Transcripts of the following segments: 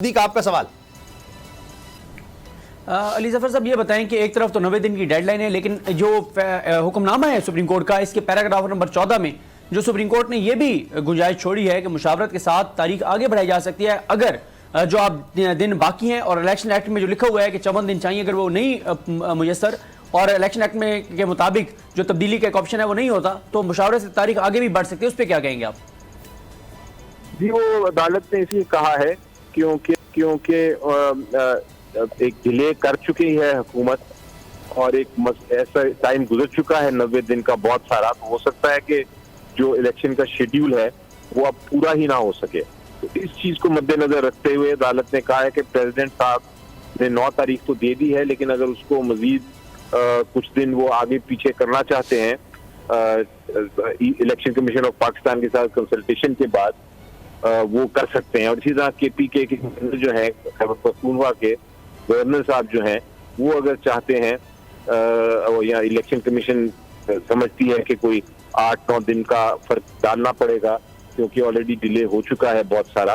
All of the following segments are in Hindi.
दीक आपका सवाल। अली जफर साहब ये बताएं कि एक तरफ तो 90 दिन की डेडलाइन है, लेकिन जो हुक्मनामा है सुप्रीम कोर्ट का, इसके पैराग्राफ नंबर 14 में जो सुप्रीम कोर्ट ने यह भी गुंजाइश छोड़ी है कि मुशावरत के साथ तारीख आगे बढ़ाई जा सकती है अगर जो आप दिन बाकी हैं, और इलेक्शन एक्ट में जो लिखा हुआ है कि 54 दिन चाहिए, अगर वो नहीं मुयसर और इलेक्शन एक्ट में के मुताबिक जो तब्दीली का एक ऑप्शन है वो नहीं होता, तो मुशावरत से तारीख आगे भी बढ़ सकती है। उस पर क्या कहेंगे आप? जी, वो अदालत ने इसलिए कहा है क्योंकि एक डिले कर चुकी है हुकूमत और एक ऐसा टाइम गुजर चुका है 90 दिन का बहुत सारा, तो हो सकता है कि जो इलेक्शन का शेड्यूल है वो अब पूरा ही ना हो सके। तो इस चीज को मद्देनजर रखते हुए अदालत ने कहा है कि प्रेसिडेंट साहब ने 9 तारीख तो दे दी है, लेकिन अगर उसको मजीद कुछ दिन वो आगे पीछे करना चाहते हैं इलेक्शन कमीशन ऑफ पाकिस्तान के साथ कंसल्टेशन के बाद वो कर सकते हैं। और इसी तरह KPK के जो है खैबर पख्तूनख्वा के गवर्नर साहब जो हैं वो अगर चाहते हैं या इलेक्शन कमीशन समझती है कि कोई 8-9 दिन का फर्क डालना पड़ेगा क्योंकि ऑलरेडी डिले हो चुका है बहुत सारा,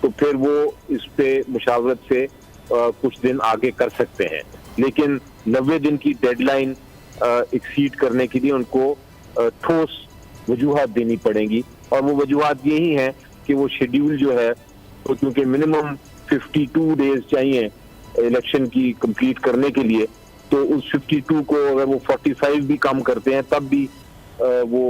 तो फिर वो इस पे मुशावरत से कुछ दिन आगे कर सकते हैं। लेकिन 90 दिन की डेडलाइन एक्सीड करने के लिए उनको ठोस वजूहात देनी पड़ेंगी, और वो वजूहात यही हैं कि वो शेड्यूल जो है तो क्योंकि मिनिमम 52 डेज चाहिए इलेक्शन की कंप्लीट करने के लिए, तो उस 52 को अगर वो 45 भी कम करते हैं तब भी वो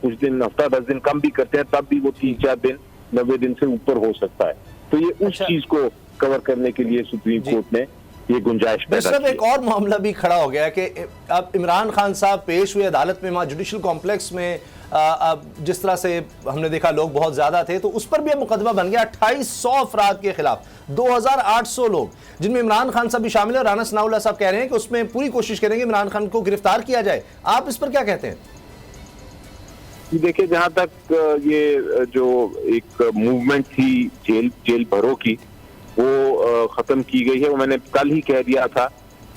कुछ दिन, हफ्ता 10 दिन कम भी करते हैं तब भी वो 3-4 दिन 90 दिन से ऊपर हो सकता है। तो ये उस चीज को कवर करने के लिए सुप्रीम कोर्ट ने ये गुंजाइश पैदा की। एक और मामला भी खड़ा हो गया है कि अब इमरान खान साहब पेश हुए अदालत में, वहाँ जुडिशल कॉम्प्लेक्स में जिस तरह से हमने देखा लोग बहुत ज्यादा थे, तो उस पर भी अब मुकदमा बन गया 2800 अफराद के खिलाफ, 2800 लोग जिनमें इमरान खान साहब भी शामिल है। राना सनाउल्लाह साहब कह रहे हैं कि उसमें पूरी कोशिश करेंगे इमरान खान को गिरफ्तार किया जाए। आप इस पर क्या कहते हैं? देखिए, जहां तक ये जो एक मूवमेंट थी जेल भरो की, वो खत्म की गई है। वो मैंने कल ही कह दिया था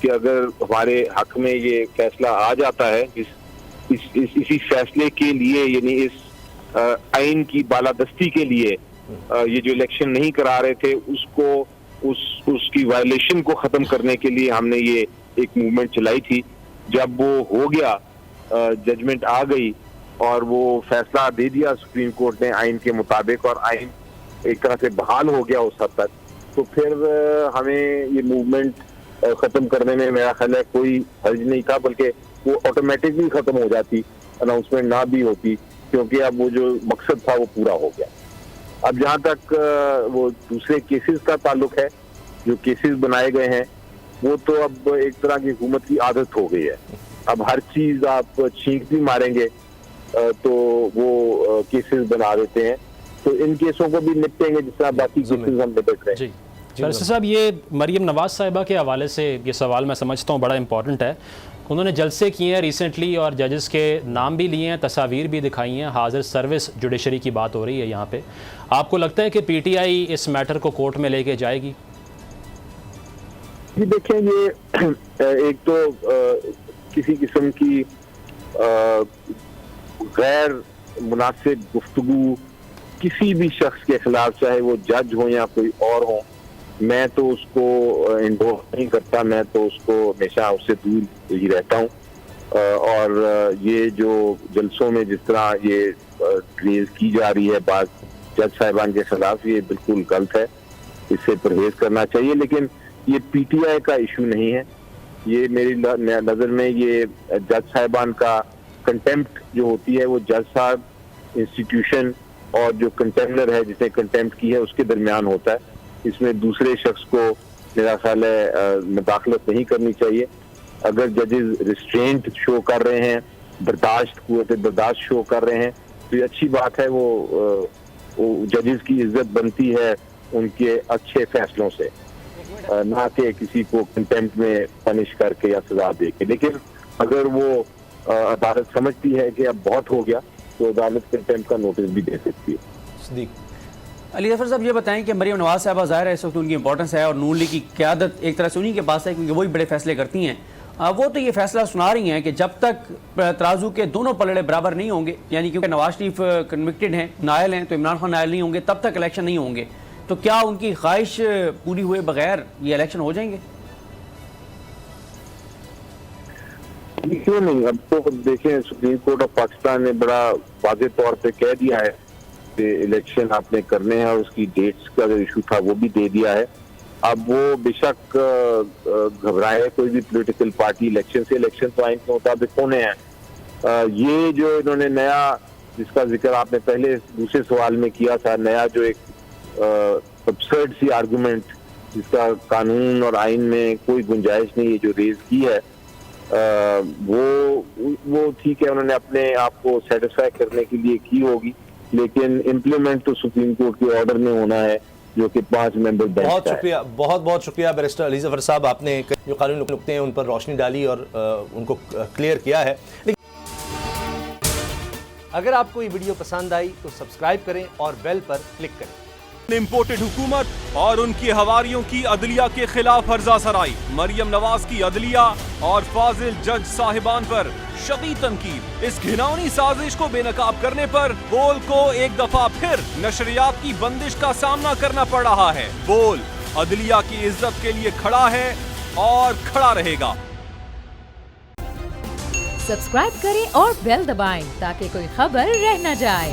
कि अगर हमारे हक में ये फैसला आ जाता है, इसी फैसले के लिए, यानी इस आइन की बालादस्ती के लिए ये जो इलेक्शन नहीं करा रहे थे उसको उसकी वायलेशन को खत्म करने के लिए हमने ये एक मूवमेंट चलाई थी। जब वो हो गया, जजमेंट आ गई और वो फैसला दे दिया सुप्रीम कोर्ट ने आइन के मुताबिक, और आइन एक तरह से बहाल हो गया उस हद तक, तो फिर हमें ये मूवमेंट खत्म करने में मेरा ख्याल है कोई हर्ज नहीं था, बल्कि वो ऑटोमेटिकली खत्म हो जाती, अनाउंसमेंट ना भी होती, क्योंकि अब वो जो मकसद था वो पूरा हो गया। अब जहाँ तक वो दूसरे केसेस का ताल्लुक है, जो केसेस बनाए गए हैं वो तो अब एक तरह की हुकूमत की आदत हो गई है। अब हर चीज आप छींक भी मारेंगे तो वो केसेस बना देते हैं, तो इन केसों को भी निपटेंगे जिस तरह बाकी केसेस हम निपट रहे हैं। बैरिस्टर साहब, ये मरियम नवाज साहिबा के हवाले से ये सवाल मैं समझता हूँ बड़ा इंपॉर्टेंट है। उन्होंने जलसे किए हैं रिसेंटली और जजेस के नाम भी लिए हैं, तस्वीर भी दिखाई हैं, हाजिर सर्विस जुडिशरी की बात हो रही है यहाँ पे। आपको लगता है कि PTI इस मैटर को कोर्ट में लेके जाएगी? जी देखिए, ये एक तो किसी किस्म की गैर मुनासिब गुफ्तगू किसी भी शख्स के खिलाफ, चाहे वो जज हो या कोई और हो, मैं तो उसको इंडोर्स नहीं करता, मैं तो उसको हमेशा उससे दूर ही रहता हूँ। और ये जो जलसों में जिस तरह ये रेज की जा रही है बात जज साहिबान के खिलाफ, ये बिल्कुल गलत है, इससे परहेज करना चाहिए। लेकिन ये PTI का इशू नहीं है, ये मेरी नज़र में ये जज साहिबान का कंटेम्प्ट जो होती है वो जज साहब, इंस्टीट्यूशन और जो कंटेम्नर है जिसने कंटेम्प्ट की है उसके दरमियान होता है। इसमें दूसरे शख्स को मेरा ख्याल है मुदाखलत नहीं करनी चाहिए। अगर जजेस रिस्ट्रेंट शो कर रहे हैं, कुव्वत बर्दाश्त शो कर रहे हैं, तो ये अच्छी बात है। वो जजेस की इज्जत बनती है उनके अच्छे फैसलों से, ना कि किसी को कंटेम्प्ट में पनिश करके या सजा दे के। लेकिन अगर वो अदालत समझती है कि अब बहुत हो गया, तो अदालत कंटेम्प्ट का नोटिस भी दे सकती है। अली जफर साहब ये बताएं कि मरियम नवाज साहिबा, ज़ाहिर है इस वक्त उनकी इंपॉर्टेंस है और नून लीग की क़यादत एक तरह से उन्हीं के पास है क्योंकि वही बड़े फैसले करती हैं। वो तो ये फैसला सुना रही हैं कि जब तक तराजू के दोनों पलड़े बराबर नहीं होंगे, यानी क्योंकि नवाज शरीफ कन्विक्टेड हैं, नायल हैं, तो इमरान खान नायल नहीं होंगे, तब तक इलेक्शन नहीं होंगे। तो क्या उनकी ख्वाहिश पूरी हुए बगैर ये इलेक्शन हो जाएंगे? क्यों नहीं। अब तो देखें, सुप्रीम कोर्ट ऑफ पाकिस्तान ने बड़ा वाज़ेह तौर पे कह दिया है कि इलेक्शन आपने करने हैं और उसकी डेट्स का जो इशू था वो भी दे दिया है। अब वो बेशक घबराए कोई भी पॉलिटिकल पार्टी, इलेक्शन से इलेक्शन तो आइन के मुताबिक होने हैं। ये जो इन्होंने नया, जिसका जिक्र आपने पहले दूसरे सवाल में किया था, नया जो एक अब्सर्ड सी आर्गुमेंट जिसका कानून और आइन में कोई गुंजाइश नहीं, ये जो रेज की है, वो ठीक है, उन्होंने अपने आप को सेटिस्फाई करने के लिए की होगी, लेकिन इम्प्लीमेंट तो सुप्रीम कोर्ट के ऑर्डर में होना है, जो कि 5 मेंबर बेंच बहुत का है। शुक्रिया, बहुत बहुत शुक्रिया बैरिस्टर अली जफर साहब, आपने जो कानूनी नुक्ते हैं उन पर रोशनी डाली और उनको क्लियर किया है। अगर आपको ये वीडियो पसंद आई तो सब्सक्राइब करें और बेल पर क्लिक करें। इम्पोर्टेड हुकूमत और उनकी हवारियों की अदलिया के खिलाफ हर्जा सराई, मरियम नवाज की अदलिया और फाजिल जज साहिबान पर शदीद तनकीद। इस घिनौनी साजिश को बेनकाब करने पर बोल को एक दफा फिर नशरियात की बंदिश का सामना करना पड़ रहा है। बोल अदलिया की इज्जत के लिए खड़ा है और खड़ा रहेगा। सब्सक्राइब करें और बेल दबाएं ताकि कोई खबर रह न जाए।